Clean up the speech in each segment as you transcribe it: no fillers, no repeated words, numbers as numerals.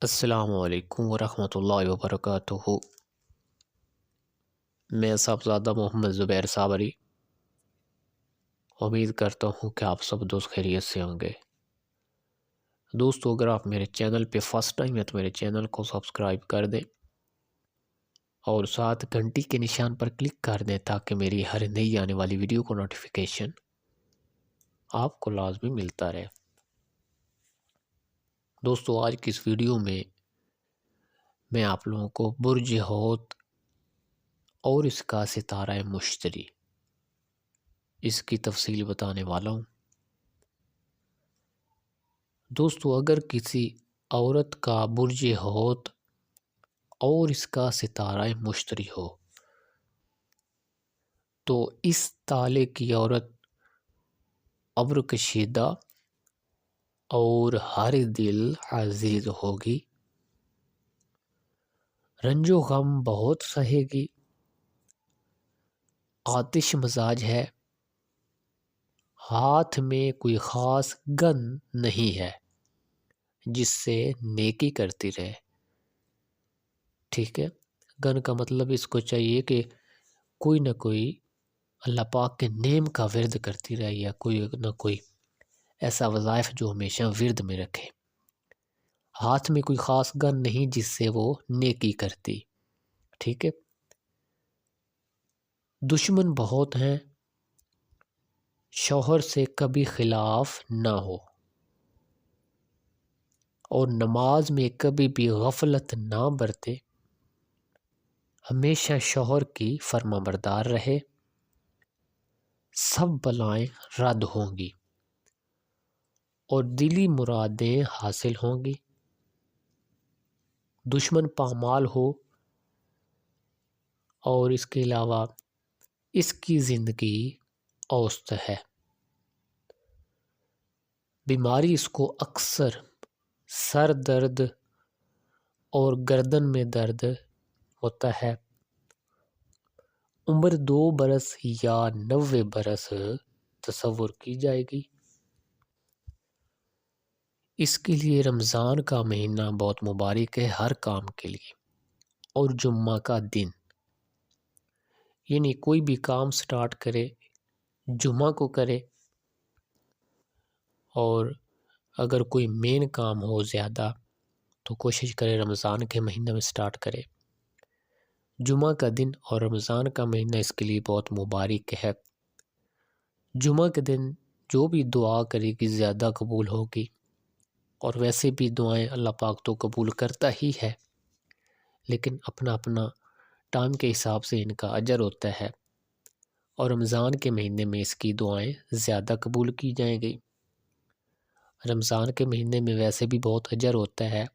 السلام علیکم ورحمۃ اللہ وبرکاتہ۔ میں صاحبزادہ محمد زبیر صابری امید کرتا ہوں کہ آپ سب دوست خیریت سے ہوں گے۔ دوستو، اگر آپ میرے چینل پہ فرسٹ ٹائم ہیں تو میرے چینل کو سبسکرائب کر دیں اور ساتھ گھنٹی کے نشان پر کلک کر دیں تاکہ میری ہر نئی آنے والی ویڈیو کو نوٹیفیکیشن آپ کو لازمی ملتا رہے۔ دوستو، آج کی اس ویڈیو میں آپ لوگوں کو برج حوت اور اس کا ستارہ مشتری اس کی تفصیل بتانے والا ہوں۔ دوستو، اگر کسی عورت کا برج حوت اور اس کا ستارہ مشتری ہو تو اس تالے کی عورت ابر کشیدہ اور ہر دل عزیز ہوگی، رنج و غم بہت سہے گی، آتش مزاج ہے، ہاتھ میں کوئی خاص گن نہیں ہے جس سے نیکی کرتی رہے۔ ٹھیک ہے، گن کا مطلب اس کو چاہیے کہ کوئی نہ کوئی اللہ پاک کے نیم کا ورد کرتی رہے یا کوئی نہ کوئی ایسا وظائف جو ہمیشہ ورد میں رکھے۔ ہاتھ میں کوئی خاص گن نہیں جس سے وہ نیکی کرتی۔ ٹھیک ہے، دشمن بہت ہیں، شوہر سے کبھی خلاف نہ ہو اور نماز میں کبھی بھی غفلت نہ برتے، ہمیشہ شوہر کی فرما بردار رہے، سب بلائیں رد ہوں گی اور دلی مرادیں حاصل ہوں گی۔ دشمن پامال ہو اور اس کے علاوہ اس کی زندگی اوسط ہے، بیماری اس کو اکثر سر درد اور گردن میں درد ہوتا ہے، عمر 2 برس یا 90 برس تصور کی جائے گی۔ اس کے لیے رمضان کا مہینہ بہت مبارک ہے ہر کام کے لیے، اور جمعہ کا دن، یعنی کوئی بھی کام سٹارٹ کرے جمعہ کو کرے، اور اگر کوئی مین کام ہو زیادہ تو کوشش کرے رمضان کے مہینہ میں سٹارٹ کرے۔ جمعہ کا دن اور رمضان کا مہینہ اس کے لیے بہت مبارک ہے۔ جمعہ کے دن جو بھی دعا کرے گی زیادہ قبول ہوگی، اور ویسے بھی دعائیں اللہ پاک تو قبول کرتا ہی ہے، لیکن اپنا اپنا ٹائم کے حساب سے ان کا اجر ہوتا ہے، اور رمضان کے مہینے میں اس کی دعائیں زیادہ قبول کی جائیں گی۔ رمضان کے مہینے میں ویسے بھی بہت اجر ہوتا ہے،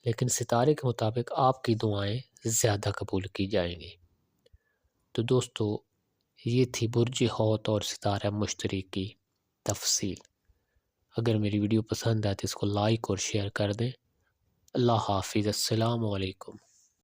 لیکن ستارے کے مطابق آپ کی دعائیں زیادہ قبول کی جائیں گی۔ تو دوستو، یہ تھی برج حوت اور ستارہ مشتری کی تفصیل۔ اگر میری ویڈیو پسند آئے تو اس کو لائک اور شیئر کر دیں۔ اللہ حافظ، السلام علیکم۔